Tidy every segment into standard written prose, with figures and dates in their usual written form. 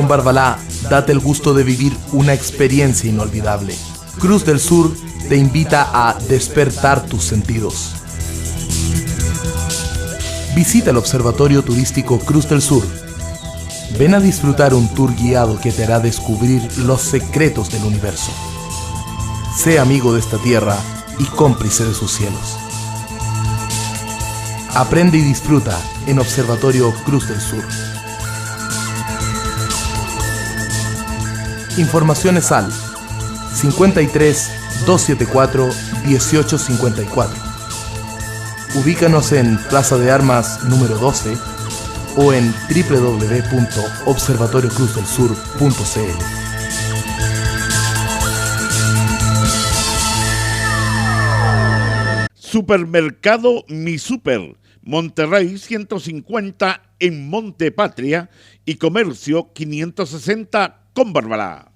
Con Barbalá, date el gusto de vivir una experiencia inolvidable. Cruz del Sur te invita a despertar tus sentidos. Visita el Observatorio Turístico Cruz del Sur. Ven a disfrutar un tour guiado que te hará descubrir los secretos del universo. Sé amigo de esta tierra y cómplice de sus cielos. Aprende y disfruta en Observatorio Cruz del Sur. Informaciones al 53 274 1854. Ubícanos en Plaza de Armas número 12 o en www.observatoriocruzdelsur.cl. Supermercado Mi Super, Monterrey 150 en Montepatria y Comercio 560 con Barbalá.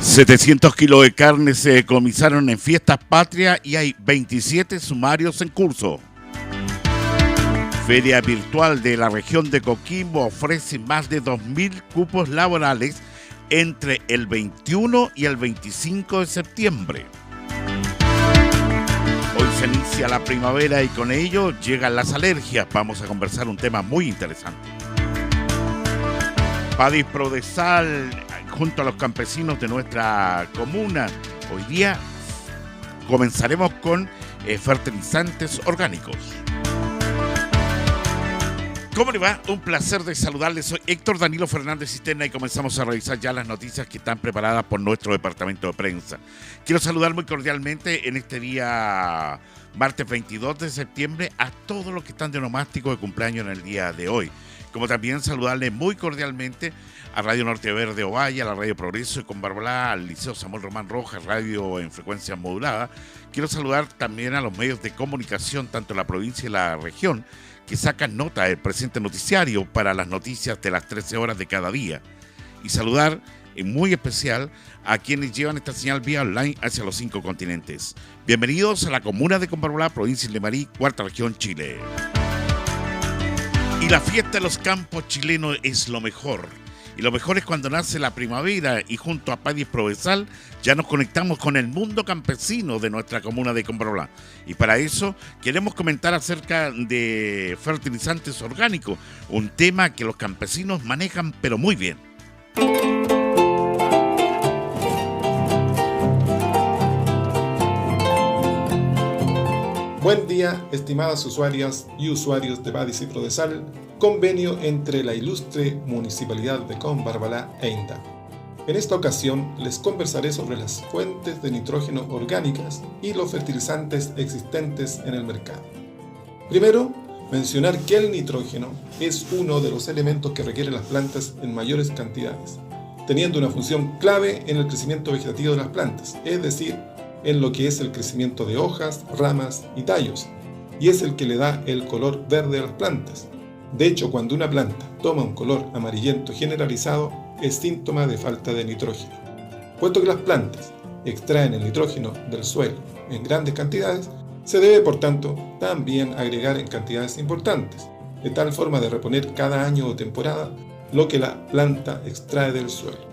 $700 kilos de carne se decomisaron en Fiestas Patrias y hay 27 sumarios en curso. Feria Virtual de la región de Coquimbo ofrece más de 2.000 cupos laborales entre el 21 y el 25 de septiembre. Hoy se inicia la primavera y con ello llegan las alergias. Vamos a conversar un tema muy interesante. Padis Prodesal, junto a los campesinos de nuestra comuna, hoy día comenzaremos con fertilizantes orgánicos. ¿Cómo le va? Un placer de saludarles. Soy Héctor Danilo Fernández Cisterna y comenzamos a revisar ya las noticias que están preparadas por nuestro departamento de prensa. Quiero saludar muy cordialmente en este día martes 22 de septiembre a todos los que están de onomástico de cumpleaños en el día de hoy. Como también saludarle muy cordialmente a Radio Norte Verde Ovalle, a la Radio Progreso y con Barbalá, al Liceo Samuel Román Rojas, radio en frecuencia modulada. Quiero saludar también a los medios de comunicación, tanto en la provincia y la región, que sacan nota del presente noticiario para las noticias de las 13 horas de cada día. Y saludar en muy especial a quienes llevan esta señal vía online hacia los 5 continentes. Bienvenidos a la comuna de Combarbalá, provincia de Limarí, cuarta región, Chile. Y la fiesta de los campos chilenos es lo mejor. Y lo mejor es cuando nace la primavera y junto a Padis Prodesal ya nos conectamos con el mundo campesino de nuestra comuna de Combarbalá. Y para eso queremos comentar acerca de fertilizantes orgánicos, un tema que los campesinos manejan pero muy bien. Buen día, estimadas usuarias y usuarios de Padis y Prodesal, convenio entre la ilustre Municipalidad de Combarbalá e INDAP. En esta ocasión les conversaré sobre las fuentes de nitrógeno orgánicas y los fertilizantes existentes en el mercado. Primero, mencionar que el nitrógeno es uno de los elementos que requieren las plantas en mayores cantidades, teniendo una función clave en el crecimiento vegetativo de las plantas, es decir, en lo que es el crecimiento de hojas, ramas y tallos, y es el que le da el color verde a las plantas. De hecho, cuando una planta toma un color amarillento generalizado, es síntoma de falta de nitrógeno. Puesto que las plantas extraen el nitrógeno del suelo en grandes cantidades, se debe, por tanto, también agregar en cantidades importantes, de tal forma de reponer cada año o temporada lo que la planta extrae del suelo.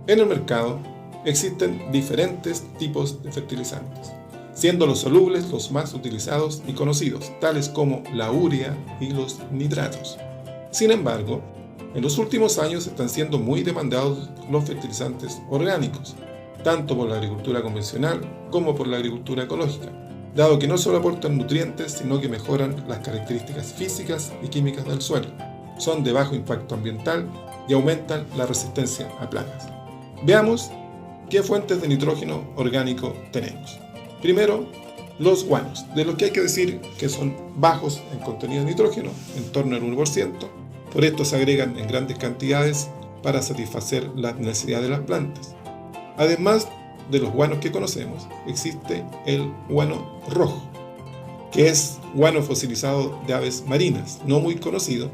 En el mercado existen diferentes tipos de fertilizantes, siendo los solubles los más utilizados y conocidos, tales como la urea y los nitratos. Sin embargo, en los últimos años están siendo muy demandados los fertilizantes orgánicos, tanto por la agricultura convencional como por la agricultura ecológica, dado que no solo aportan nutrientes, sino que mejoran las características físicas y químicas del suelo, son de bajo impacto ambiental y aumentan la resistencia a plagas. Veamos ¿Qué fuentes de nitrógeno orgánico tenemos? Primero, los guanos, de los que hay que decir que son bajos en contenido de nitrógeno, en torno al 1%. Por esto se agregan en grandes cantidades para satisfacer las necesidades de las plantas. Además de los guanos que conocemos, existe el guano rojo, que es guano fosilizado de aves marinas, no muy conocido,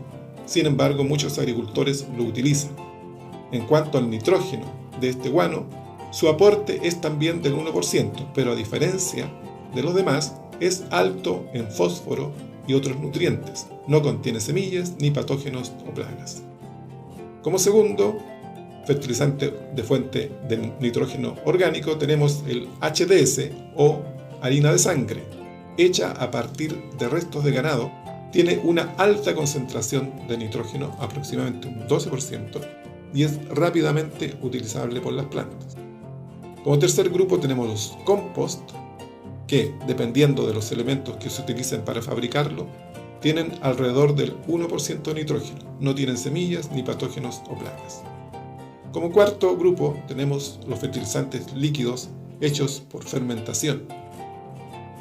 sin embargo muchos agricultores lo utilizan. En cuanto al nitrógeno de este guano, su aporte es también del 1%, pero a diferencia de los demás, es alto en fósforo y otros nutrientes, no contiene semillas ni patógenos o plagas. Como segundo fertilizante de fuente de nitrógeno orgánico tenemos el HDS o harina de sangre, hecha a partir de restos de ganado, tiene una alta concentración de nitrógeno, aproximadamente un 12%, y es rápidamente utilizable por las plantas. Como tercer grupo tenemos los compost, que, dependiendo de los elementos que se utilicen para fabricarlo, tienen alrededor del 1% de nitrógeno, no tienen semillas ni patógenos o plagas. Como cuarto grupo tenemos los fertilizantes líquidos hechos por fermentación.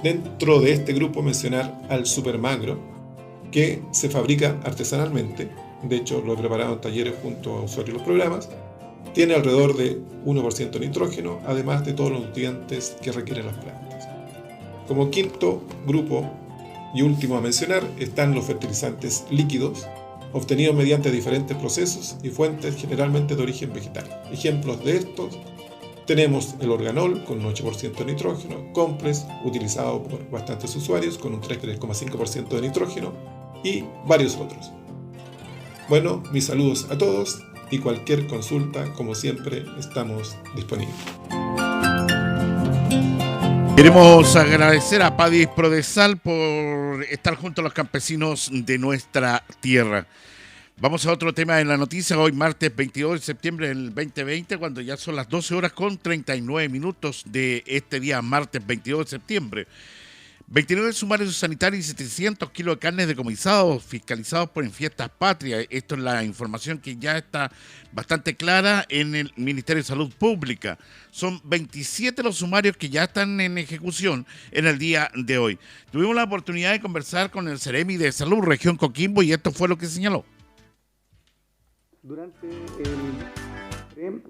Dentro de este grupo mencionar al Supermagro, que se fabrica artesanalmente, de hecho lo he preparado en talleres junto a usuarios de los programas, tiene alrededor de 1% de nitrógeno, además de todos los nutrientes que requieren las plantas. Como quinto grupo y último a mencionar están los fertilizantes líquidos, obtenidos mediante diferentes procesos y fuentes generalmente de origen vegetal. Ejemplos de estos tenemos el organol con un 8% de nitrógeno, Complex, utilizado por bastantes usuarios con un 3,5% de nitrógeno y varios otros. Bueno, mis saludos a todos y cualquier consulta, como siempre, estamos disponibles. Queremos agradecer a Padis Prodesal por estar junto a los campesinos de nuestra tierra. Vamos a otro tema en la noticia. Hoy martes 22 de septiembre del 2020, cuando ya son las 12 horas con 39 minutos de este día martes 22 de septiembre. 29 sumarios sanitarios y 700 kilos de carne decomisados, fiscalizados por Fiestas Patrias. Esto es la información que ya está bastante clara en el Ministerio de Salud Pública. Son 27 los sumarios que ya están en ejecución en el día de hoy. Tuvimos la oportunidad de conversar con el Seremi de Salud, Región Coquimbo, y esto fue lo que señaló.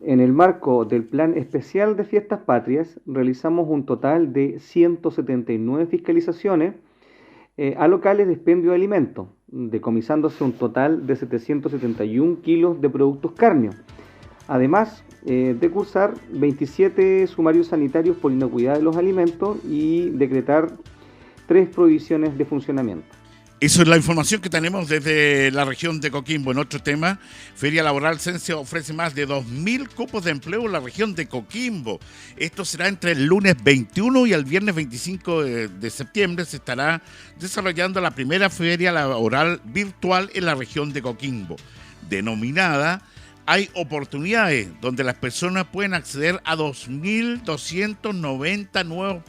En el marco del Plan Especial de Fiestas Patrias, realizamos un total de 179 fiscalizaciones a locales de expendio de alimentos, decomisándose un total de 771 kilos de productos cárneos. Además de cursar 27 sumarios sanitarios por inocuidad de los alimentos y decretar 3 prohibiciones de funcionamiento. Eso es la información que tenemos desde la región de Coquimbo. En otro tema, Feria Laboral Sense ofrece más de 2.000 cupos de empleo en la región de Coquimbo. Esto será entre el lunes 21 y el viernes 25 de septiembre. Se estará desarrollando la primera feria laboral virtual en la región de Coquimbo, denominada Hay Oportunidades, donde las personas pueden acceder a 2.290 nuevos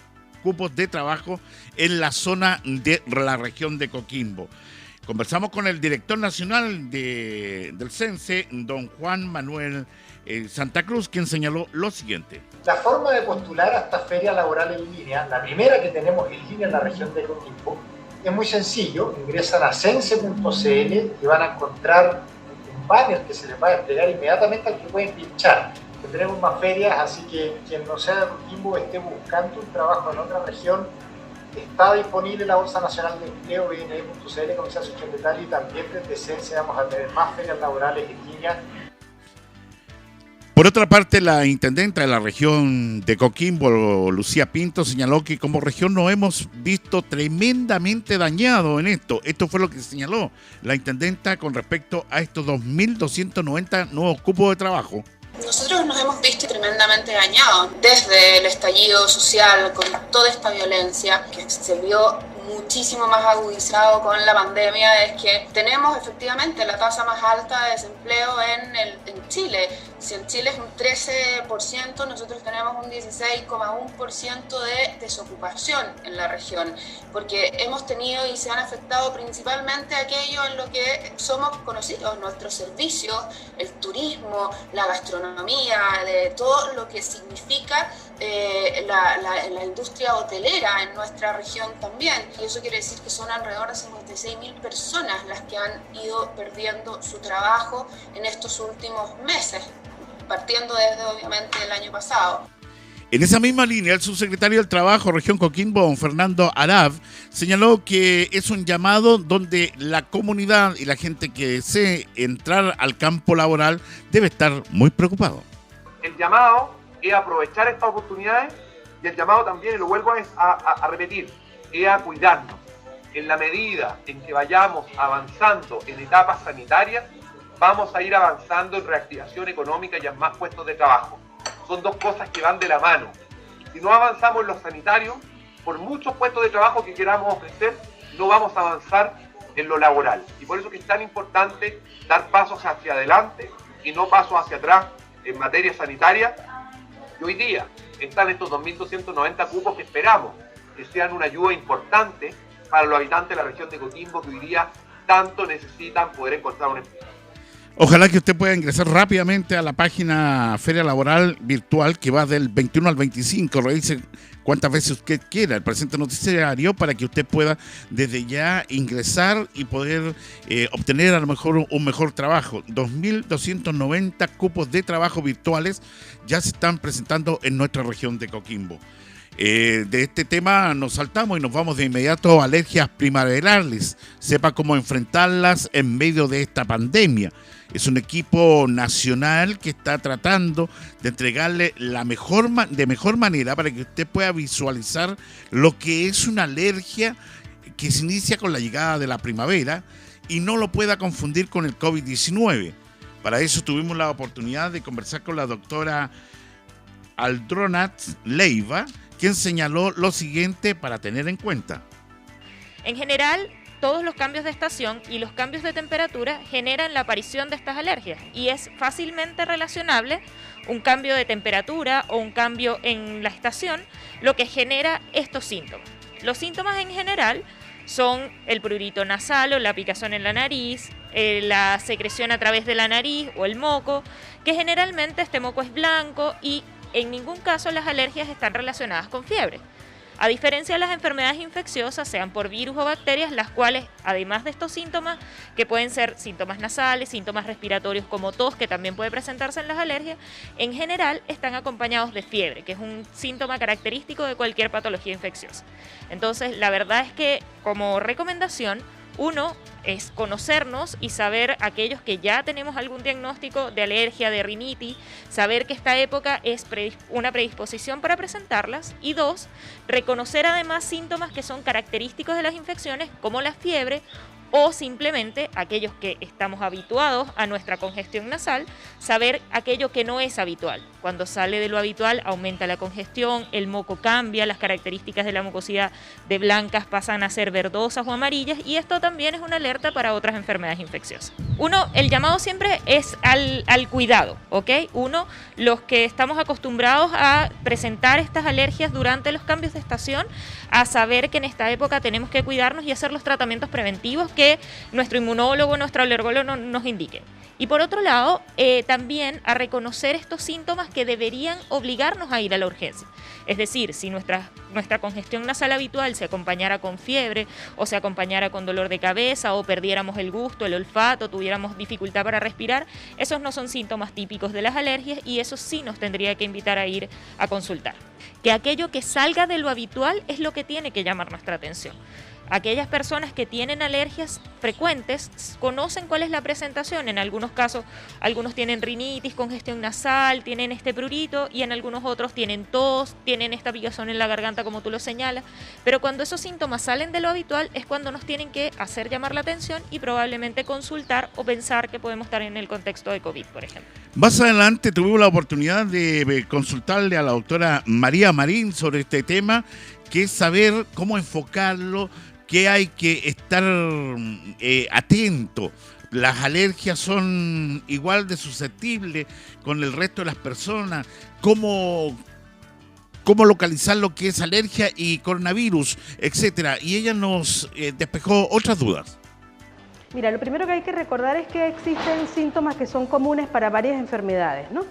cupos de trabajo en la zona de la región de Coquimbo. Conversamos con el director nacional del CENSE, don Juan Manuel Santa Cruz, quien señaló lo siguiente. La forma de postular a esta feria laboral en línea, la primera que tenemos en línea en la región de Coquimbo, es muy sencillo. Ingresan a cense.cl y van a encontrar un banner que se les va a entregar inmediatamente al que pueden pinchar. Tenemos más ferias, así que quien no sea de Coquimbo esté buscando un trabajo en otra región, está disponible la Bolsa Nacional de Empleo, bne.cl, Comisión Secretaria, y también desde CENSE vamos a tener más ferias laborales en línea. Por otra parte, la intendenta de la región de Coquimbo, Lucía Pinto, señaló que como región nos hemos visto tremendamente dañados en esto. Esto fue lo que señaló la intendenta con respecto a estos 2.290 nuevos cupos de trabajo. Nosotros nos hemos visto tremendamente dañados desde el estallido social, con toda esta violencia que se vio muchísimo más agudizado con la pandemia. Es que tenemos efectivamente la tasa más alta de desempleo en Chile. Si en Chile es un 13%, nosotros tenemos un 16,1% de desocupación en la región, porque hemos tenido y se han afectado principalmente aquello en lo que somos conocidos, nuestros servicios, el turismo, la gastronomía, de todo lo que significa la industria hotelera en nuestra región también. Y eso quiere decir que son alrededor de 56.000 personas las que han ido perdiendo su trabajo en estos últimos meses, partiendo desde obviamente el año pasado. En esa misma línea, el subsecretario del Trabajo, Región Coquimbo, don Fernando Arab, señaló que es un llamado donde la comunidad y la gente que desee entrar al campo laboral debe estar muy preocupado. El llamado es aprovechar estas oportunidades y el llamado también, y lo vuelvo a repetir, es a cuidarnos. En la medida en que vayamos avanzando en etapas sanitarias, vamos a ir avanzando en reactivación económica y en más puestos de trabajo. Son dos cosas que van de la mano. Si no avanzamos en lo sanitario, por muchos puestos de trabajo que queramos ofrecer, no vamos a avanzar en lo laboral. Y por eso que es tan importante dar pasos hacia adelante y no pasos hacia atrás en materia sanitaria. Y hoy día están estos 2.290 cupos que esperamos que sean una ayuda importante para los habitantes de la región de Coquimbo, que hoy día tanto necesitan poder encontrar un empleo. Ojalá que usted pueda ingresar rápidamente a la página Feria Laboral Virtual, que va del 21 al 25. Revise cuántas veces usted quiera el presente noticiario para que usted pueda desde ya ingresar y poder obtener a lo mejor un mejor trabajo. 2.290 cupos de trabajo virtuales ya se están presentando en nuestra región de Coquimbo. De este tema nos saltamos y nos vamos de inmediato a alergias primaverales. Sepa cómo enfrentarlas en medio de esta pandemia. Es un equipo nacional que está tratando de entregarle de mejor manera para que usted pueda visualizar lo que es una alergia que se inicia con la llegada de la primavera y no lo pueda confundir con el COVID-19. Para eso tuvimos la oportunidad de conversar con la doctora Aldronat Leiva, quien señaló lo siguiente para tener en cuenta. En general, todos los cambios de estación y los cambios de temperatura generan la aparición de estas alergias y es fácilmente relacionable un cambio de temperatura o un cambio en la estación lo que genera estos síntomas. Los síntomas en general son el prurito nasal o la picazón en la nariz, la secreción a través de la nariz o el moco, que generalmente este moco es blanco y en ningún caso las alergias están relacionadas con fiebre. A diferencia de las enfermedades infecciosas, sean por virus o bacterias, las cuales, además de estos síntomas, que pueden ser síntomas nasales, síntomas respiratorios como tos, que también puede presentarse en las alergias, en general están acompañados de fiebre, que es un síntoma característico de cualquier patología infecciosa. Entonces, la verdad es que, como recomendación, uno es conocernos y saber aquellos que ya tenemos algún diagnóstico de alergia, de rinitis, saber que esta época es una predisposición para presentarlas. Y dos, reconocer además síntomas que son característicos de las infecciones como la fiebre o simplemente aquellos que estamos habituados a nuestra congestión nasal, saber aquello que no es habitual. Cuando sale de lo habitual aumenta la congestión, el moco cambia, las características de la mucosidad de blancas pasan a ser verdosas o amarillas y esto también es una alerta para otras enfermedades infecciosas. El llamado siempre es al cuidado, ¿ok? Los que estamos acostumbrados a presentar estas alergias durante los cambios de estación, a saber que en esta época tenemos que cuidarnos y hacer los tratamientos preventivos que nuestro inmunólogo, nuestro alergólogo nos indiquen. Y por otro lado, también a reconocer estos síntomas que deberían obligarnos a ir a la urgencia. Es decir, si nuestra congestión nasal habitual se acompañara con fiebre o se acompañara con dolor de cabeza o perdiéramos el gusto, el olfato, tuviéramos dificultad para respirar, esos no son síntomas típicos de las alergias y eso sí nos tendría que invitar a ir a consultar. Que aquello que salga de lo habitual es lo que tiene que llamar nuestra atención. Aquellas personas que tienen alergias frecuentes conocen cuál es la presentación. En algunos casos, algunos tienen rinitis, congestión nasal, tienen este prurito y en algunos otros tienen tos, tienen esta picazón en la garganta como tú lo señalas. Pero cuando esos síntomas salen de lo habitual es cuando nos tienen que hacer llamar la atención y probablemente consultar o pensar que podemos estar en el contexto de COVID, por ejemplo. Más adelante tuvimos la oportunidad de consultarle a la doctora María Marín sobre este tema, que es saber cómo enfocarlo, que hay que estar atento las alergias son igual de susceptibles con el resto de las personas. ¿Cómo localizar lo que es alergia y coronavirus, etcétera? Y ella nos despejó otras dudas. Mira, lo primero que hay que recordar es que existen síntomas que son comunes para varias enfermedades, ¿no?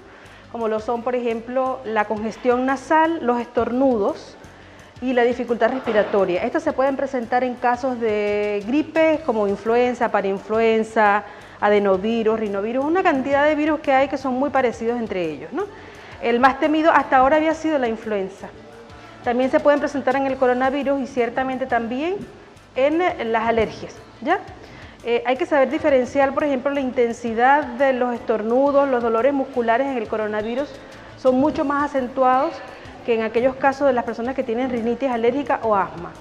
Como lo son, por ejemplo, la congestión nasal, los estornudos y la dificultad respiratoria. Estas se pueden presentar en casos de gripe como influenza, parainfluenza, adenovirus, rinovirus, una cantidad de virus que hay que son muy parecidos entre ellos, ¿no? El más temido hasta ahora había sido la influenza. También se pueden presentar en el coronavirus y ciertamente también en las alergias, ¿ya? Hay que saber diferenciar, por ejemplo, la intensidad de los estornudos, los dolores musculares en el coronavirus son mucho más acentuados que en aquellos casos de las personas que tienen rinitis alérgica o asma.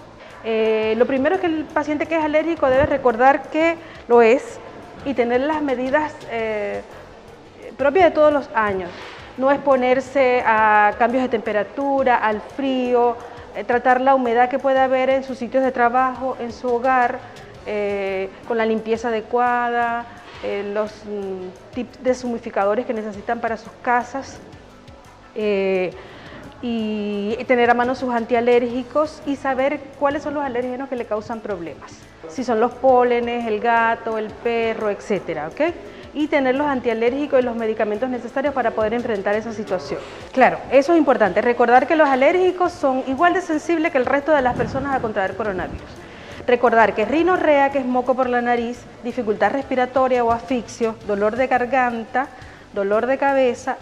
Lo primero es que el paciente que es alérgico debe recordar que lo es y tener las medidas propias de todos los años. No exponerse a cambios de temperatura, al frío, tratar la humedad que pueda haber en sus sitios de trabajo, en su hogar, con la limpieza adecuada, los tips deshumificadores que necesitan para sus casas, y tener a mano sus antialérgicos y saber cuáles son los alérgenos que le causan problemas. Si son los pólenes, el gato, el perro, etcétera, ¿ok? Y tener los antialérgicos y los medicamentos necesarios para poder enfrentar esa situación. Claro, eso es importante, recordar que los alérgicos son igual de sensibles que el resto de las personas a contraer coronavirus. Recordar que rinorrea, que es moco por la nariz, dificultad respiratoria o asfixio, dolor de garganta, dolor de cabeza,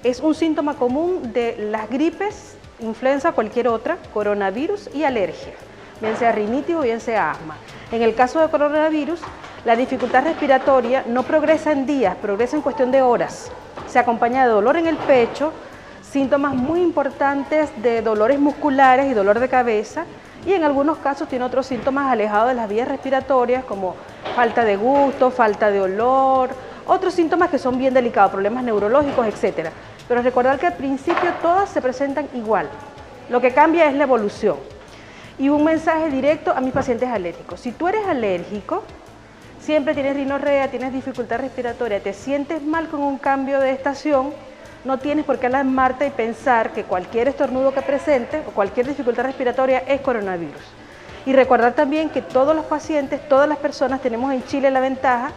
es un síntoma común de las gripes, influenza, cualquier otra, coronavirus y alergia, bien sea rinitis o bien sea asma. En el caso de coronavirus, la dificultad respiratoria no progresa en días, progresa en cuestión de horas. Se acompaña de dolor en el pecho, síntomas muy importantes de dolores musculares y dolor de cabeza, y en algunos casos tiene otros síntomas alejados de las vías respiratorias como falta de gusto, falta de olor, otros síntomas que son bien delicados, problemas neurológicos, etc. Pero recordar que al principio todas se presentan igual, lo que cambia es la evolución. Y un mensaje directo a mis pacientes alérgicos: si tú eres alérgico, siempre tienes rinorrea, tienes dificultad respiratoria, te sientes mal con un cambio de estación, no tienes por qué alarmarte y pensar que cualquier estornudo que presente o cualquier dificultad respiratoria es coronavirus. Y recordar también que todos los pacientes, todas las personas tenemos en Chile la ventaja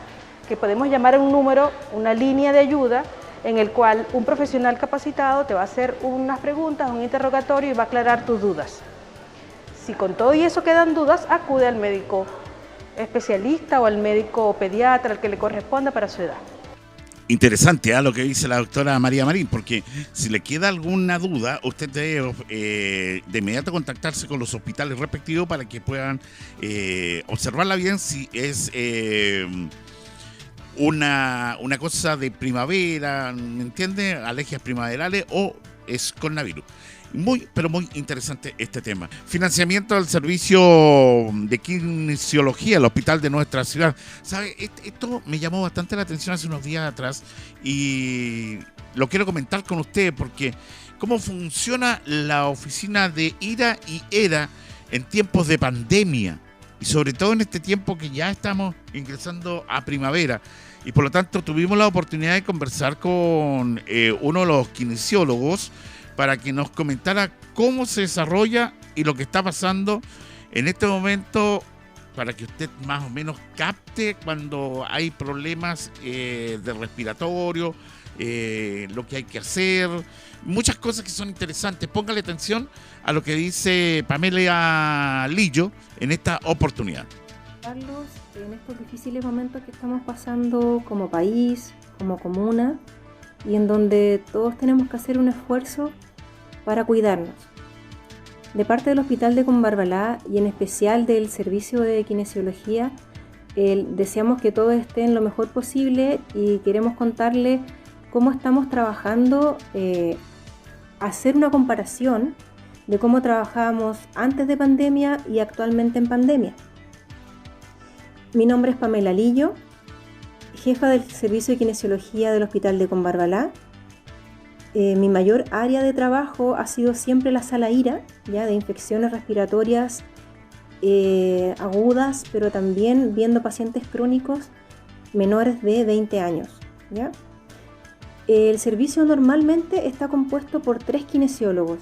que podemos llamar a un número, una línea de ayuda, en el cual un profesional capacitado te va a hacer unas preguntas, un interrogatorio y va a aclarar tus dudas. Si con todo y eso quedan dudas, acude al médico especialista o al médico pediatra, al que le corresponda para su edad. Interesante lo que dice la doctora María Marín, porque si le queda alguna duda, usted debe de inmediato contactarse con los hospitales respectivos para que puedan observarla bien si es una cosa de primavera, ¿me entiende? Alergias primaverales o es coronavirus. Pero muy interesante este tema. Financiamiento del servicio de kinesiología al hospital de nuestra ciudad. ¿Sabe? Esto me llamó bastante la atención hace unos días atrás y lo quiero comentar con usted porque cómo funciona la oficina de IRA y ERA en tiempos de pandemia y sobre todo en este tiempo que ya estamos ingresando a primavera. Y por lo tanto tuvimos la oportunidad de conversar con uno de los kinesiólogos para que nos comentara cómo se desarrolla y lo que está pasando en este momento, para que usted más o menos capte cuando hay problemas de respiratorio, lo que hay que hacer, muchas cosas que son interesantes. Póngale atención a lo que dice Pamela Lillo en esta oportunidad. Carlos, en estos difíciles momentos que estamos pasando como país, como comuna, y en donde todos tenemos que hacer un esfuerzo para cuidarnos. De parte del Hospital de Combarbalá y en especial del servicio de kinesiología, deseamos que todos estén lo mejor posible y queremos contarles cómo estamos trabajando, hacer una comparación de cómo trabajábamos antes de pandemia y actualmente en pandemia. Mi nombre es Pamela Lillo, jefa del servicio de kinesiología del Hospital de Combarbalá. Mi mayor área de trabajo ha sido siempre la sala IRA, ya de infecciones respiratorias agudas, pero también viendo pacientes crónicos menores de 20 años, ¿ya? El servicio normalmente está compuesto por 3 kinesiólogos,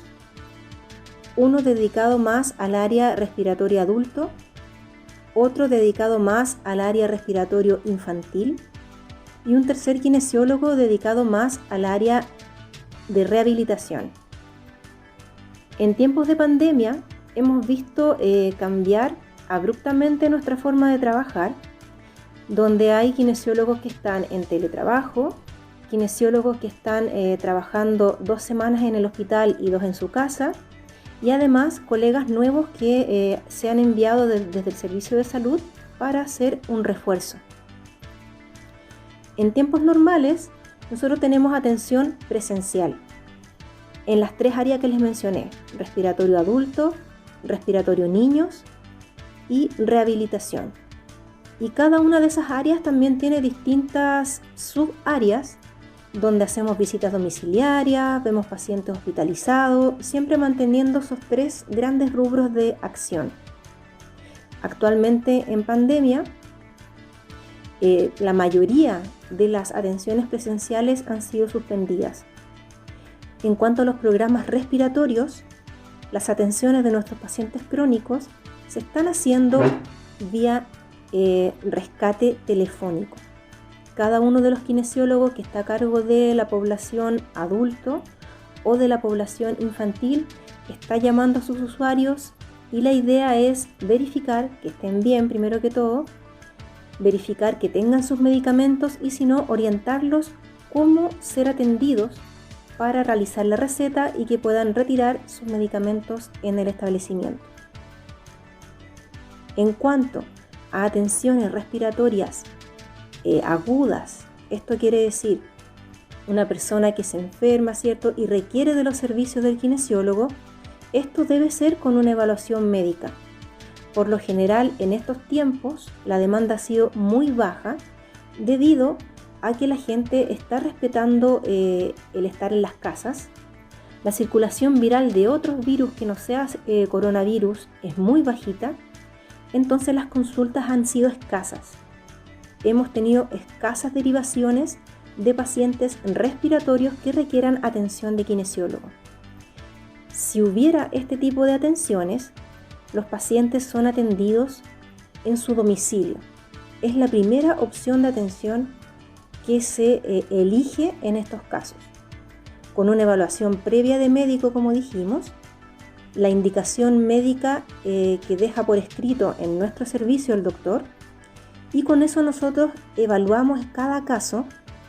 uno dedicado más al área respiratoria adulto, otro dedicado más al área respiratorio infantil y un tercer kinesiólogo dedicado más al área de rehabilitación. En tiempos de pandemia hemos visto cambiar abruptamente nuestra forma de trabajar, donde hay kinesiólogos que están en teletrabajo, kinesiólogos que están trabajando 2 semanas en el hospital y 2 en su casa, y además colegas nuevos que se han enviado desde el servicio de salud para hacer un refuerzo. En tiempos normales, nosotros tenemos atención presencial en las 3 áreas que les mencioné: respiratorio adulto, respiratorio niños y rehabilitación. Y cada una de esas áreas también tiene distintas subáreas donde hacemos visitas domiciliarias, vemos pacientes hospitalizados, siempre manteniendo esos 3 grandes rubros de acción. Actualmente en pandemia, la mayoría de las atenciones presenciales han sido suspendidas. En cuanto a los programas respiratorios, las atenciones de nuestros pacientes crónicos se están haciendo vía rescate telefónico. Cada uno de los kinesiólogos que está a cargo de la población adulto o de la población infantil está llamando a sus usuarios, y la idea es verificar que estén bien primero que todo, verificar que tengan sus medicamentos y si no, orientarlos cómo ser atendidos para realizar la receta y que puedan retirar sus medicamentos en el establecimiento. En cuanto a atenciones respiratorias agudas, esto quiere decir una persona que se enferma, ¿cierto?, y requiere de los servicios del kinesiólogo, esto debe ser con una evaluación médica. Por lo general, en estos tiempos, la demanda ha sido muy baja debido a que la gente está respetando el estar en las casas. La circulación viral de otros virus que no sea coronavirus es muy bajita, entonces las consultas han sido escasas. Hemos tenido escasas derivaciones de pacientes respiratorios que requieran atención de kinesiólogo. Si hubiera este tipo de atenciones, los pacientes son atendidos en su domicilio. Es la primera opción de atención que se elige en estos casos, con una evaluación previa de médico, como dijimos, la indicación médica que deja por escrito en nuestro servicio el doctor, y con eso nosotros evaluamos cada caso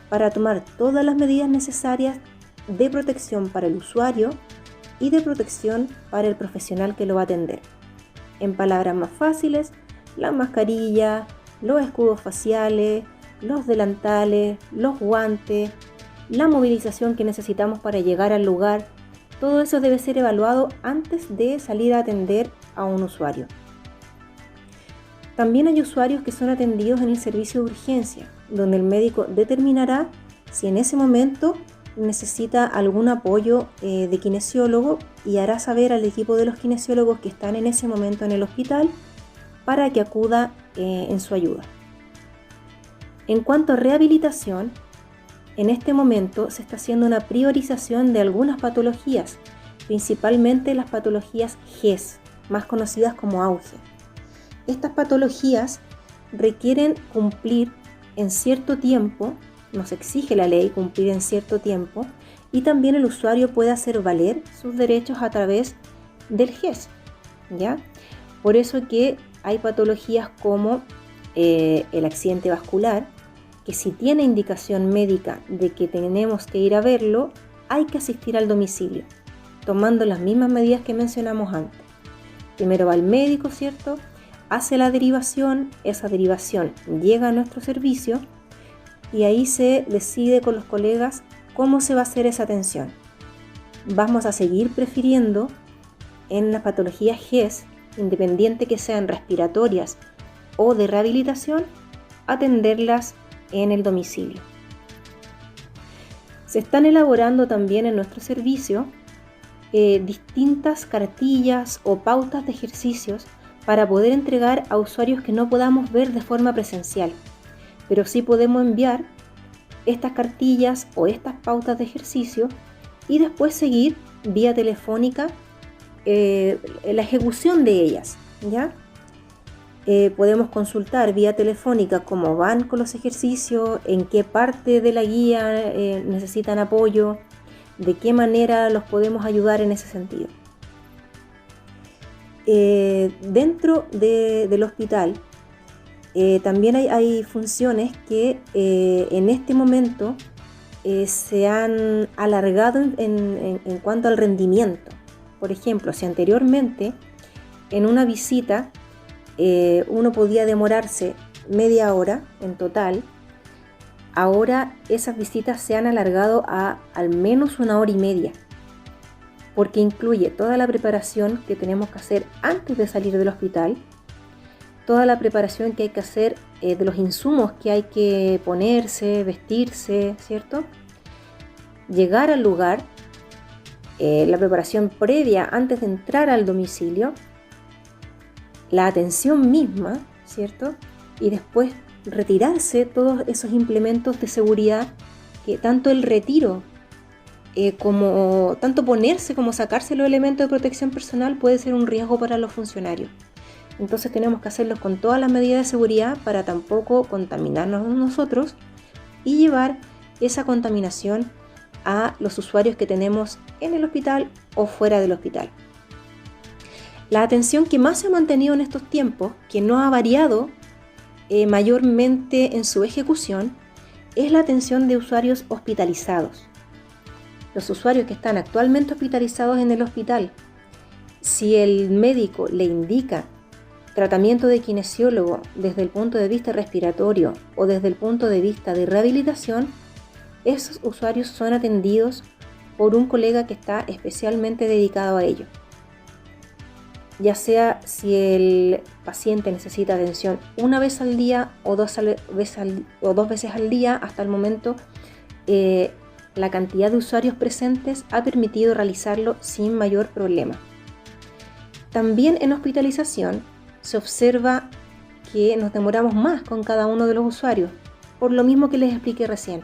para tomar todas las medidas necesarias de protección para el usuario y de protección para el profesional que lo va a atender. En palabras más fáciles, la mascarilla, los escudos faciales, los delantales, los guantes, la movilización que necesitamos para llegar al lugar, todo eso debe ser evaluado antes de salir a atender a un usuario. También hay usuarios que son atendidos en el servicio de urgencia, donde el médico determinará si en ese momento necesita algún apoyo de kinesiólogo y hará saber al equipo de los kinesiólogos que están en ese momento en el hospital para que acuda en su ayuda. En cuanto a rehabilitación, en este momento se está haciendo una priorización de algunas patologías, principalmente las patologías GES, más conocidas como auge. Estas patologías requieren cumplir en cierto tiempo, nos exige la ley cumplir en cierto tiempo, y también el usuario puede hacer valer sus derechos a través del GES, ¿ya? Por eso que hay patologías como el accidente vascular, que si tiene indicación médica de que tenemos que ir a verlo, hay que asistir al domicilio, tomando las mismas medidas que mencionamos antes. Primero va el médico, ¿cierto?, hace la derivación, esa derivación llega a nuestro servicio y ahí se decide con los colegas cómo se va a hacer esa atención. Vamos a seguir prefiriendo en las patologías GES, independiente que sean respiratorias o de rehabilitación, atenderlas en el domicilio. Se están elaborando también en nuestro servicio distintas cartillas o pautas de ejercicios para poder entregar a usuarios que no podamos ver de forma presencial, pero sí podemos enviar estas cartillas o estas pautas de ejercicio y después seguir vía telefónica la ejecución de ellas, ¿ya? Podemos consultar vía telefónica cómo van con los ejercicios, en qué parte de la guía necesitan apoyo, de qué manera los podemos ayudar en ese sentido. Dentro del hospital también hay funciones que en este momento se han alargado en cuanto al rendimiento. Por ejemplo, si anteriormente en una visita uno podía demorarse media hora en total, ahora esas visitas se han alargado a al menos 1 hora y media, porque incluye toda la preparación que tenemos que hacer antes de salir del hospital, toda la preparación que hay que hacer de los insumos que hay que ponerse, vestirse, ¿cierto? Llegar al lugar, la preparación previa antes de entrar al domicilio, la atención misma, ¿cierto? Y después retirarse todos esos implementos de seguridad, que tanto el retiro como tanto ponerse como sacarse los elementos de protección personal puede ser un riesgo para los funcionarios. Entonces tenemos que hacerlos con todas las medidas de seguridad para tampoco contaminarnos nosotros y llevar esa contaminación a los usuarios que tenemos en el hospital o fuera del hospital. La atención que más se ha mantenido en estos tiempos, que no ha variado mayormente en su ejecución, es la atención de usuarios hospitalizados. Los usuarios que están actualmente hospitalizados en el hospital, si el médico le indica tratamiento de kinesiólogo desde el punto de vista respiratorio o desde el punto de vista de rehabilitación, esos usuarios son atendidos por un colega que está especialmente dedicado a ello. Ya sea si el paciente necesita atención 1 vez al día o 2 veces al día, hasta el momento la cantidad de usuarios presentes ha permitido realizarlo sin mayor problema. También en hospitalización se observa que nos demoramos más con cada uno de los usuarios, por lo mismo que les expliqué recién.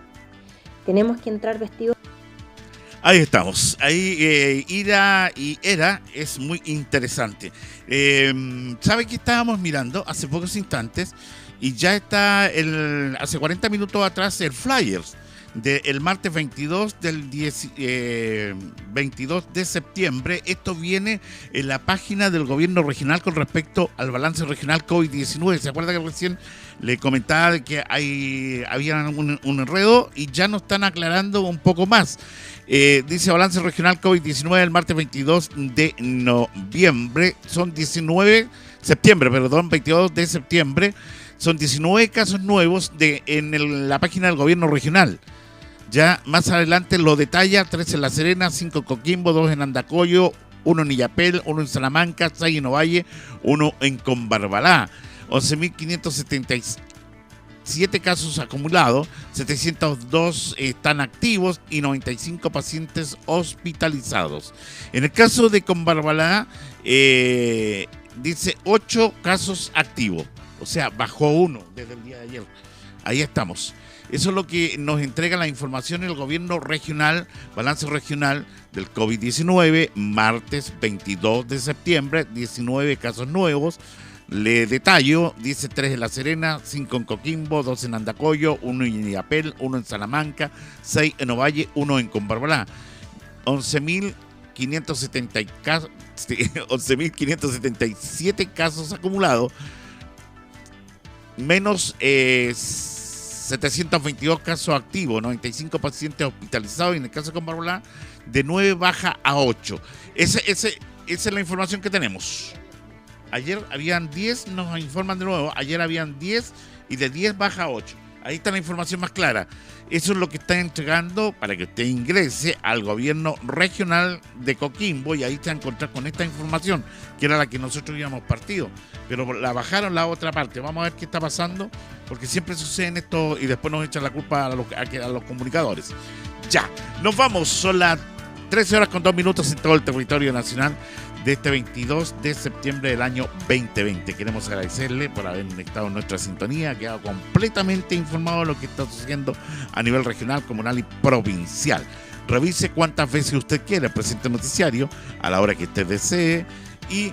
Tenemos que entrar vestidos. Ahí estamos. Ahí Ira y Era es muy interesante. ¿Sabe que estábamos mirando hace pocos instantes? Y ya está hace 40 minutos atrás el flyers del martes 22 de septiembre. Esto viene en la página del gobierno regional con respecto al balance regional COVID-19. ¿Se acuerda que recién le comentaba que había un enredo y ya nos están aclarando un poco más? Dice balance regional COVID-19 el martes 22 de noviembre. Son 22 de septiembre. Son 19 casos nuevos en la página del gobierno regional. Ya más adelante lo detalla: 3 en La Serena, 5 en Coquimbo, 2 en Andacollo, 1 en Illapel, 1 en Salamanca, 6 en Ovalle, 1 en Combarbalá. 11.577 casos acumulados, 702 están activos y 95 pacientes hospitalizados. En el caso de Combarbalá, dice 8 casos activos, o sea, bajó 1 desde el día de ayer. Ahí estamos. Eso es lo que nos entrega la información el gobierno regional, balance regional del COVID-19, martes 22 de septiembre, 19 casos nuevos. Le detallo: dice 3 en La Serena, 5 en Coquimbo, 2 en Andacollo, 1 en Illapel, 1 en Salamanca, 6 en Ovalle, 1 en Combarbalá. 11.577 casos acumulados, menos 722 casos activos, 95 pacientes hospitalizados, y en el caso de Combarbalá, de 9 baja a 8. Esa es la información que tenemos. Ayer habían 10, nos informan de nuevo, ayer habían 10 y de 10 baja a 8. Ahí está la información más clara. Eso es lo que está entregando para que usted ingrese al gobierno regional de Coquimbo, y ahí se va a encontrar con esta información, que era la que nosotros habíamos partido, pero la bajaron la otra parte. Vamos a ver qué está pasando, porque siempre sucede esto y después nos echan la culpa a los comunicadores. Ya, nos vamos, son las 13 horas con 2 minutos en todo el territorio nacional de este 22 de septiembre del año 2020. Queremos agradecerle por haber estado en nuestra sintonía, quedado completamente informado de lo que está sucediendo a nivel regional, comunal y provincial. Revise cuántas veces usted quiera el presente noticiario, a la hora que usted desee, y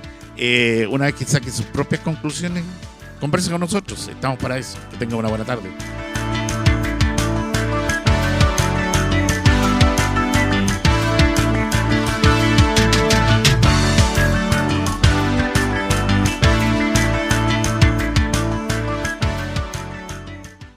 una vez que saque sus propias conclusiones, converse con nosotros. Estamos para eso. Que tenga una buena tarde.